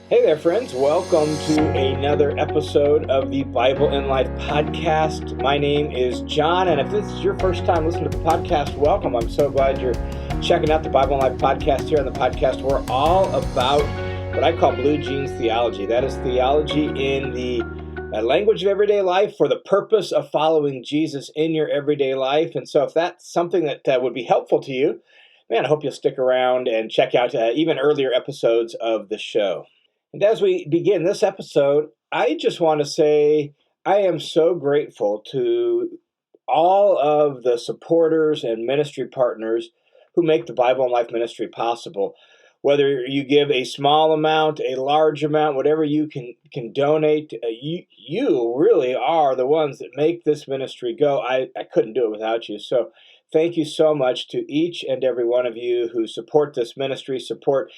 Hey there, friends. Welcome to another episode of the Bible in Life podcast. My name is John, and if this is your first time listening to the podcast, welcome. I'm so glad you're checking out the Bible in Life podcast. Here on the podcast, we're all about what I call blue jeans theology. That is theology in the language of everyday life for the purpose of following Jesus in your everyday life. And so if that's something that would be helpful to you, man, I hope you'll stick around and check out even earlier episodes of the show. And as we begin this episode, I just want to say I am so grateful to all of the supporters and ministry partners who make the Bible in Life ministry possible. Whether you give a small amount, a large amount, whatever you can donate, you really are the ones that make this ministry go. I couldn't do it without you. So thank you so much to each and every one of you who support this ministry, support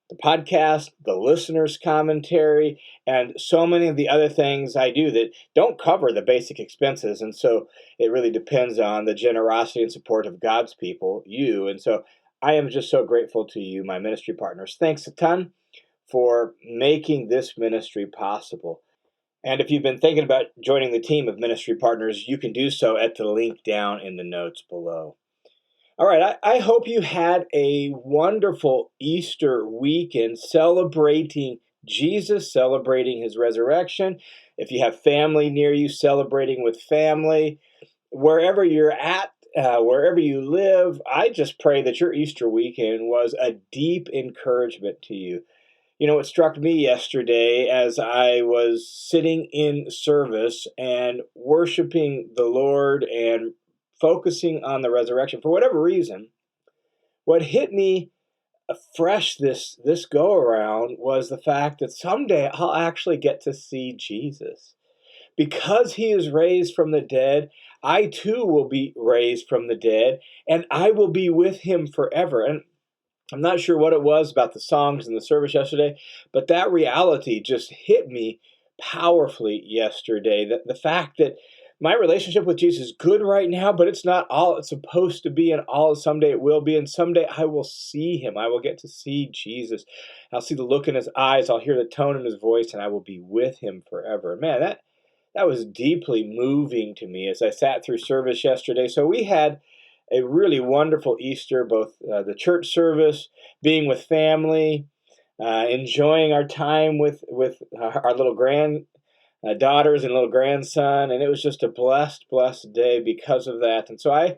the podcast, the listener's commentary, and so many of the other things I do that don't cover the basic expenses. And so it really depends on the generosity and support of God's people, you. And so I am just so grateful to you, my ministry partners. Thanks a ton for making this ministry possible. And if you've been thinking about joining the team of ministry partners, you can do so at the link down in the notes below. All right, I hope you had a wonderful Easter weekend celebrating Jesus, celebrating his resurrection. If you have family near you, celebrating with family. Wherever you're at, wherever you live, I just pray that your Easter weekend was a deep encouragement to you. You know, it struck me yesterday as I was sitting in service and worshiping the Lord and focusing on the resurrection for whatever reason. What hit me fresh this go around was the fact that someday I'll actually get to see Jesus. Because he is raised from the dead, I too will be raised from the dead, and I will be with him forever. And I'm not sure what it was about the songs in the service yesterday, but that reality just hit me powerfully yesterday. The fact that my relationship with Jesus is good right now, but it's not all it's supposed to be, and all someday it will be, and someday I will see him. I will get to see Jesus. I'll see the look in his eyes. I'll hear the tone in his voice, and I will be with him forever. Man, that was deeply moving to me as I sat through service yesterday. So we had a really wonderful Easter, both the church service, being with family, enjoying our time with our little daughters and little grandson, and it was just a blessed day because of that. And so I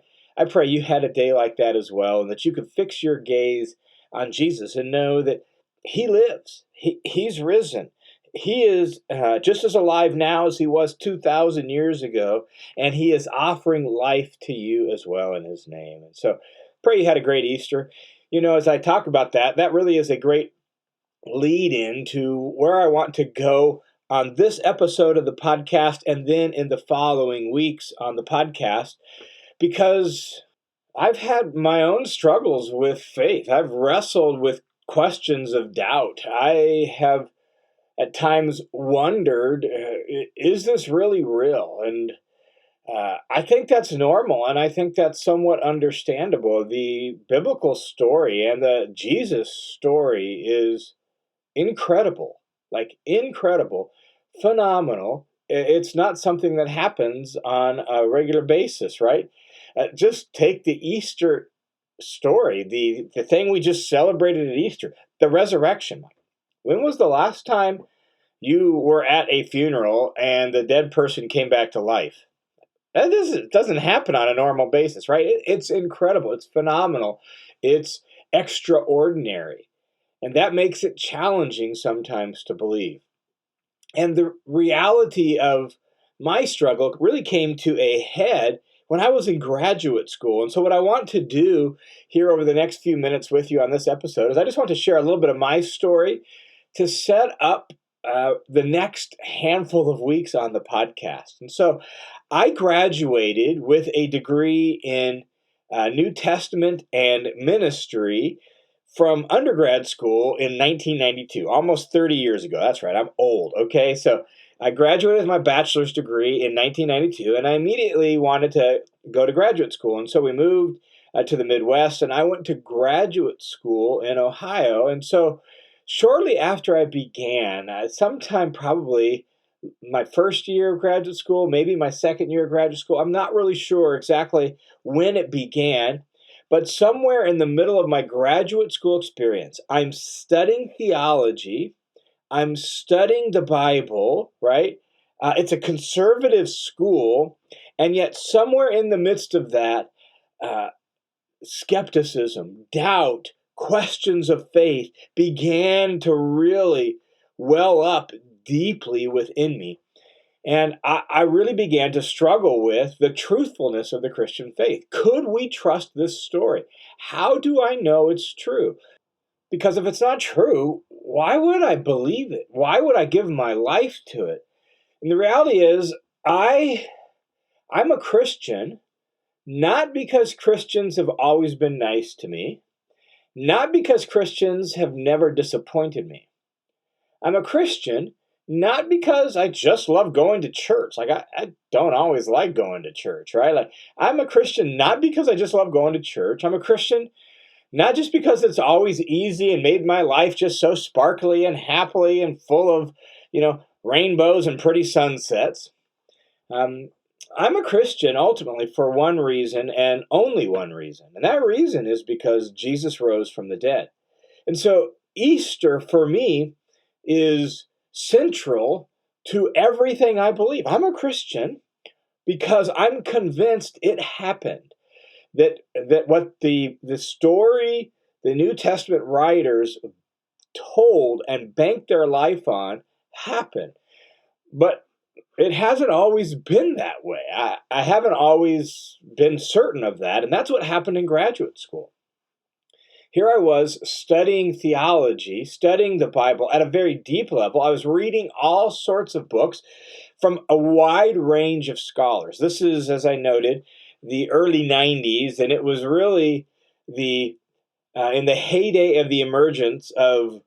pray you had a day like that as well, and that you could fix your gaze on Jesus and know that he lives. He's risen. He is just as alive now as he was 2,000 years ago, and he is offering life to you as well in his name. And so pray you had a great Easter. You know, as I talk about that really is a great lead in to where I want to go on this episode of the podcast and then in the following weeks on the podcast, because I've had my own struggles with faith. I've wrestled with questions of doubt. I have at times wondered, is this really real? And I think that's normal, and I think that's somewhat understandable. The biblical story and the Jesus story is incredible, like incredible, phenomenal. It's not something that happens on a regular basis, right? Just take the Easter story, the thing we just celebrated at Easter, the resurrection. When was the last time you were at a funeral and the dead person came back to life? That doesn't happen on a normal basis, right? It's incredible. It's phenomenal. It's extraordinary. And that makes it challenging sometimes to believe. And the reality of my struggle really came to a head when I was in graduate school. And so what I want to do here over the next few minutes with you on this episode is I just want to share a little bit of my story to set up the next handful of weeks on the podcast. And so I graduated with a degree in New Testament and ministry from undergrad school in 1992, almost 30 years ago. That's right, I'm old, okay? So I graduated with my bachelor's degree in 1992, and I immediately wanted to go to graduate school. And so we moved to the Midwest, and I went to graduate school in Ohio. And so shortly after I began, sometime probably my first year of graduate school, maybe my second year of graduate school. I'm not really sure exactly when it began, but somewhere in the middle of my graduate school experience, I'm studying theology, I'm studying the Bible, right? It's a conservative school, and yet somewhere in the midst of that, uh, skepticism, doubt, questions of faith began to really well up deeply within me. And I really began to struggle with the truthfulness of the Christian faith. Could we trust this story? How do I know it's true? Because if it's not true, why would I believe it? Why would I give my life to it? And the reality is, I I'm a Christian, not because Christians have always been nice to me, not because Christians have never disappointed me. I'm a Christian not because I just love going to church. Like, I don't always like going to church, right? Like, I'm a Christian not because I just love going to church. I'm a Christian not just because it's always easy and made my life just so sparkly and happily and full of, rainbows and pretty sunsets. Um, I'm a Christian ultimately for one reason and only one reason. And that reason is because Jesus rose from the dead. And so Easter for me is central to everything I believe. I'm a Christian because I'm convinced it happened. That what the story the New Testament writers told and banked their life on happened. But it hasn't always been that way. I haven't always been certain of that, and that's what happened in graduate school. Here I was studying theology, studying the Bible at a very deep level. I was reading all sorts of books from a wide range of scholars. This is, as I noted, the early 90s, and it was really the in the heyday of the emergence of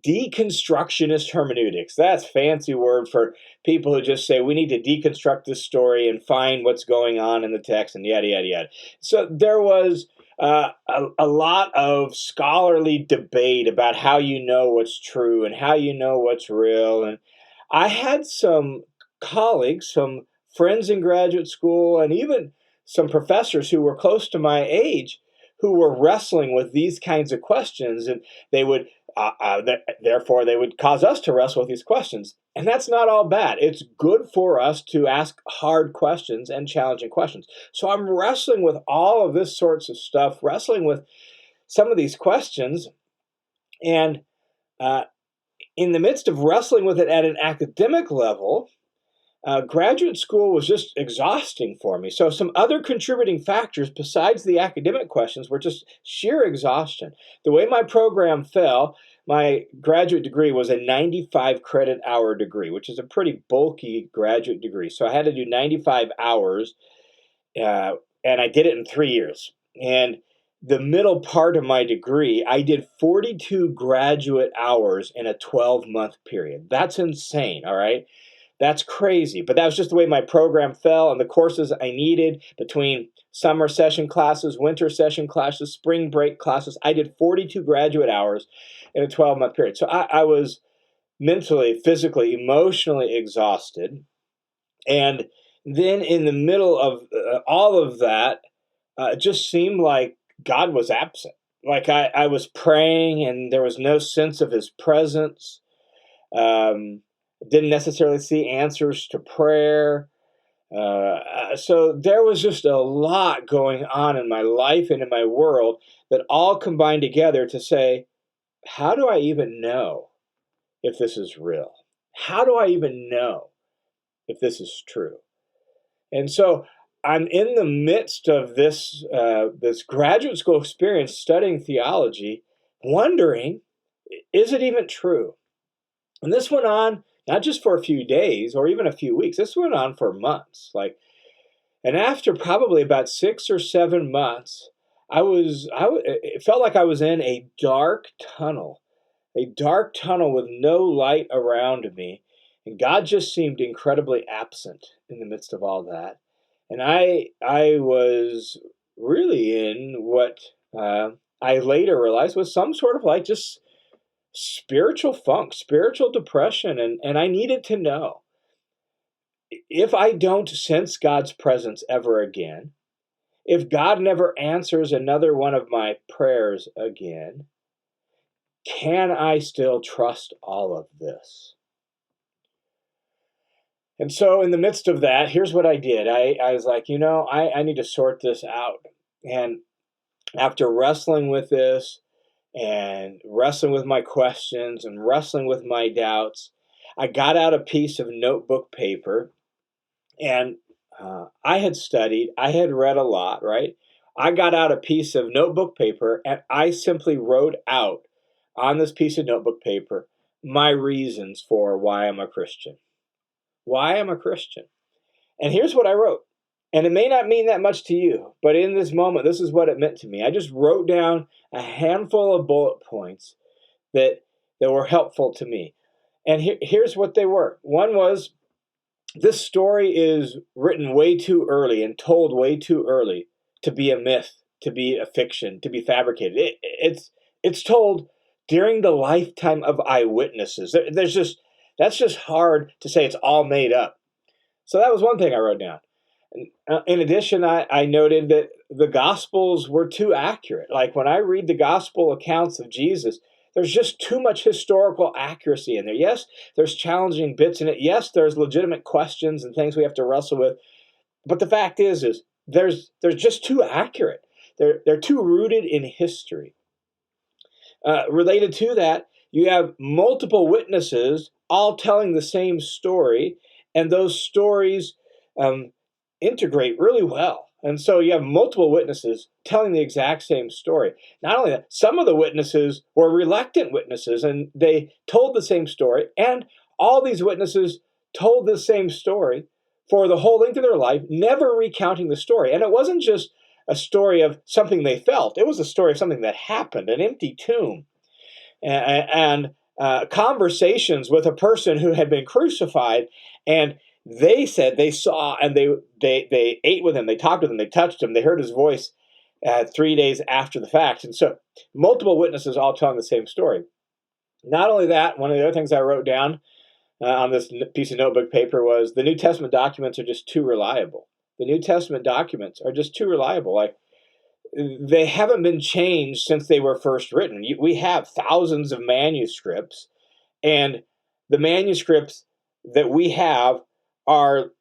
deconstructionist hermeneutics. That's a fancy word for people who just say we need to deconstruct this story and find what's going on in the text and yada, yada, yada. So there was a lot of scholarly debate about how you know what's true and how you know what's real. And I had some colleagues, some friends in graduate school, and even some professors who were close to my age who were wrestling with these kinds of questions, and they would therefore they would cause us to wrestle with these questions. And that's not all bad. It's good for us to ask hard questions and challenging questions. So I'm wrestling with all of this sorts of stuff, wrestling with some of these questions, and uh, in the midst of wrestling with it at an academic level, graduate school was just exhausting for me. So, some other contributing factors besides the academic questions were just sheer exhaustion. The way my program fell, my graduate degree was a 95 credit hour degree, which is a pretty bulky graduate degree. So, I had to do 95 hours, uh, and I did it in 3 years. And the middle part of my degree, I did 42 graduate hours in a 12-month period. That's insane, all right? That's crazy, but that was just the way my program fell and the courses I needed between summer session classes, winter session classes, spring break classes. I did 42 graduate hours in a 12-month period. So I was mentally, physically, emotionally exhausted. And then in the middle of all of that, it just seemed like God was absent. Like I was praying and there was no sense of his presence. Um, didn't necessarily see answers to prayer. So there was just a lot going on in my life and in my world that all combined together to say, how do I even know if this is real? How do I even know if this is true? And so I'm in the midst of this graduate school experience studying theology, wondering, is it even true? And this went on not just for a few days or even a few weeks. This went on for months. And after probably about 6 or 7 months, it felt like I was in a dark tunnel with no light around me. And God just seemed incredibly absent in the midst of all that. And I was really in what I later realized was some sort of like just spiritual funk, spiritual depression, and I needed to know, if I don't sense God's presence ever again, if God never answers another one of my prayers again, can I still trust all of this? And so, in the midst of that, here's what I did. I was like, I need to sort this out. And after wrestling with this and wrestling with my questions and wrestling with my doubts, I got out a piece of notebook paper, and I had studied, I had read a lot, right? I got out a piece of notebook paper and I simply wrote out on this piece of notebook paper my reasons for why I'm a Christian. Why I'm a Christian. And here's what I wrote. And it may not mean that much to you, but in this moment, this is what it meant to me. I just wrote down a handful of bullet points that were helpful to me. And here's what they were. One was, this story is written way too early and told way too early to be a myth, to be a fiction, to be fabricated. It's told during the lifetime of eyewitnesses. That's just hard to say it's all made up. So that was one thing I wrote down. In addition, I noted that the Gospels were too accurate. Like when I read the Gospel accounts of Jesus, there's just too much historical accuracy in there. Yes, there's challenging bits in it. Yes, there's legitimate questions and things we have to wrestle with. But the fact is there's just too accurate. They're too rooted in history. Related to that, you have multiple witnesses all telling the same story, and those stories integrate really well. And so you have multiple witnesses telling the exact same story. Not only that, some of the witnesses were reluctant witnesses, and they told the same story, and all these witnesses told the same story for the whole length of their life, never recounting the story. And it wasn't just a story of something they felt. It was a story of something that happened, an empty tomb, and conversations with a person who had been crucified, and they said they saw, and they ate with him, they talked with him, they touched him, they heard his voice 3 days after the fact. And so multiple witnesses all telling the same story. Not only that, one of the other things I wrote down on this piece of notebook paper was the New Testament documents are just too reliable. The New Testament documents are just too reliable. Like, they haven't been changed since they were first written. We have thousands of manuscripts, and the manuscripts that we have are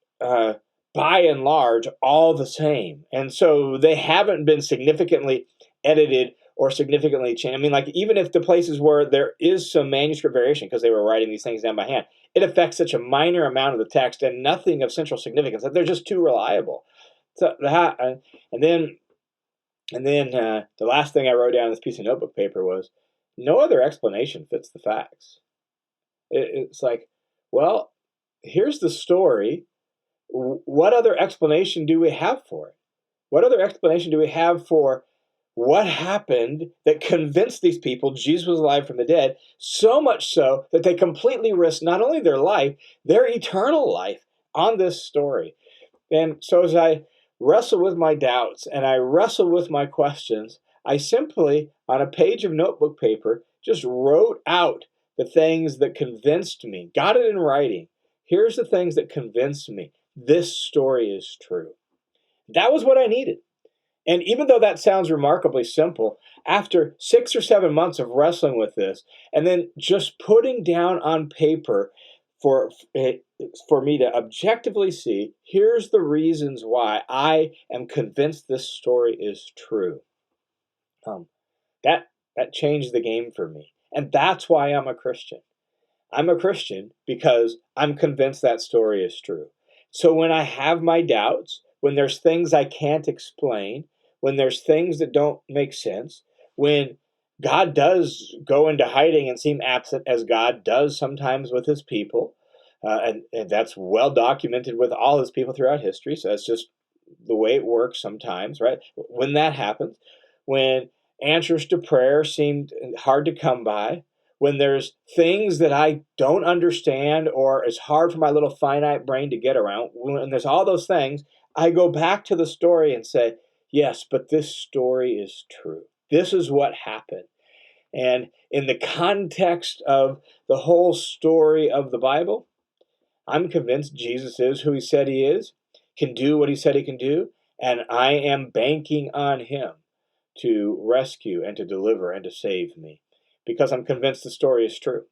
by and large all the same. And so they haven't been significantly edited or significantly changed. I mean, like, even if the places where there is some manuscript variation because they were writing these things down by hand, it affects such a minor amount of the text and nothing of central significance that they're just too reliable. So that, and then the last thing I wrote down on this piece of notebook paper was, no other explanation fits the facts. It's like, well, here's the story. What other explanation do we have for it? What other explanation do we have for what happened that convinced these people Jesus was alive from the dead, so much so that they completely risked not only their life, their eternal life on this story? And so as I wrestle with my doubts and I wrestle with my questions, I simply, on a page of notebook paper, just wrote out the things that convinced me, got it in writing. Here's the things that convinced me this story is true. That was what I needed. And even though that sounds remarkably simple, after 6 or 7 months of wrestling with this, and then just putting down on paper for me to objectively see, here's the reasons why I am convinced this story is true. That changed the game for me. And that's why I'm a Christian. I'm a Christian because I'm convinced that story is true. So when I have my doubts, when there's things I can't explain, when there's things that don't make sense, when God does go into hiding and seem absent, as God does sometimes with his people, and that's well documented with all his people throughout history, so that's just the way it works sometimes, right? When that happens, when answers to prayer seem hard to come by, when there's things that I don't understand or it's hard for my little finite brain to get around, when there's all those things, I go back to the story and say, yes, but this story is true. This is what happened. And in the context of the whole story of the Bible, I'm convinced Jesus is who he said he is, can do what he said he can do, and I am banking on him to rescue and to deliver and to save me because I'm convinced the story is true.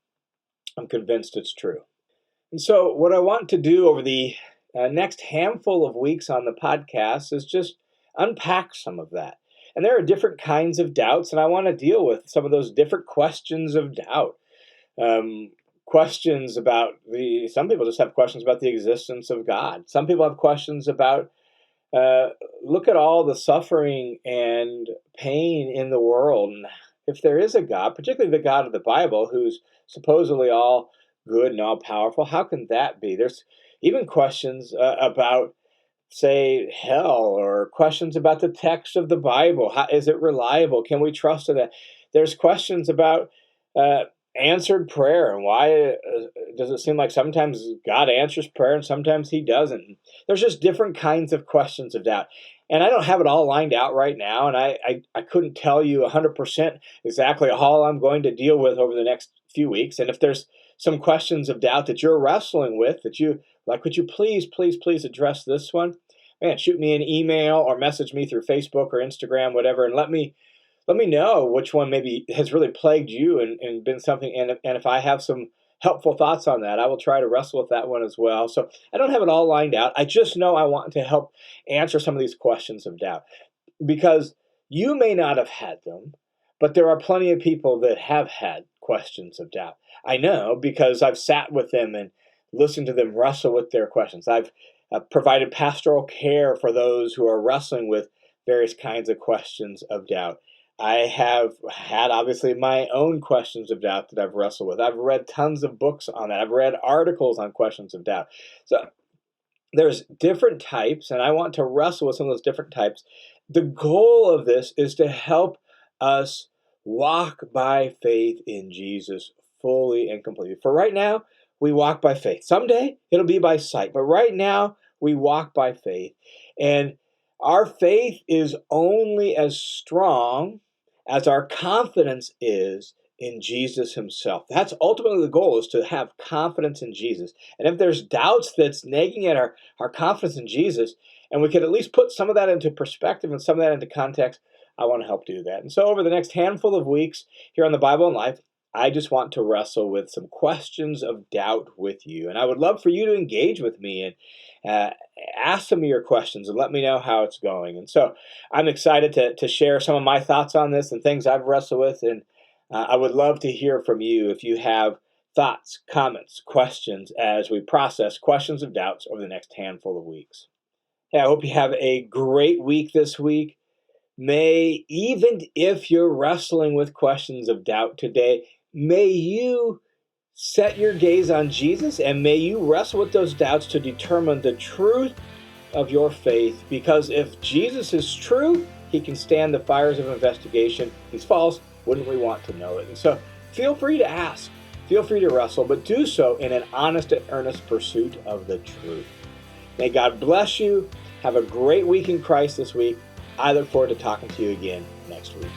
I'm convinced it's true. And so what I want to do over the next handful of weeks on the podcast is just unpack some of that. And there are different kinds of doubts, and I want to deal with some of those different questions of doubt. Questions about some people just have questions about the existence of God. Some people have questions about, look at all the suffering and pain in the world. And if there is a God, particularly the God of the Bible, who's supposedly all good and all powerful, how can that be? There's even questions about, say, hell, or questions about the text of the Bible. How, is it reliable? Can we trust in that? There's questions about answered prayer, and why does it seem like sometimes God answers prayer and sometimes he doesn't? There's just different kinds of questions of doubt. And I don't have it all lined out right now, and I couldn't tell you 100% exactly all I'm going to deal with over the next few weeks. And if there's some questions of doubt that you're wrestling with, that you like, would you please address this one? Man, shoot me an email or message me through Facebook or Instagram, whatever, and let me know which one maybe has really plagued you and been something. And if I have some helpful thoughts on that, I will try to wrestle with that one as well. So I don't have it all lined out. I just know I want to help answer some of these questions of doubt, because you may not have had them, but there are plenty of people that have had questions of doubt. I know because I've sat with them and listened to them wrestle with their questions. I've provided pastoral care for those who are wrestling with various kinds of questions of doubt. I have had, obviously, my own questions of doubt that I've wrestled with. I've read tons of books on that. I've read articles on questions of doubt. So there's different types, and I want to wrestle with some of those different types. The goal of this is to help us walk by faith in Jesus fully and completely. For right now, we walk by faith. Someday, it'll be by sight. But right now, we walk by faith. And our faith is only as strong as our confidence is in Jesus himself. That's ultimately the goal, is to have confidence in Jesus. And if there's doubts that's nagging at our confidence in Jesus, and we can at least put some of that into perspective and some of that into context, I want to help do that. And so over the next handful of weeks here on the Bible in Life, I just want to wrestle with some questions of doubt with you. And I would love for you to engage with me and ask some of your questions and let me know how it's going. And so I'm excited to share some of my thoughts on this and things I've wrestled with. And I would love to hear from you if you have thoughts, comments, questions as we process questions of doubts over the next handful of weeks. Hey, I hope you have a great week this week. May, even if you're wrestling with questions of doubt today, may you set your gaze on Jesus, and may you wrestle with those doubts to determine the truth of your faith. Because if Jesus is true, he can stand the fires of investigation. If he's false, wouldn't we want to know it? And so feel free to ask, feel free to wrestle, but do so in an honest and earnest pursuit of the truth. May God bless you. Have a great week in Christ this week. I look forward to talking to you again next week.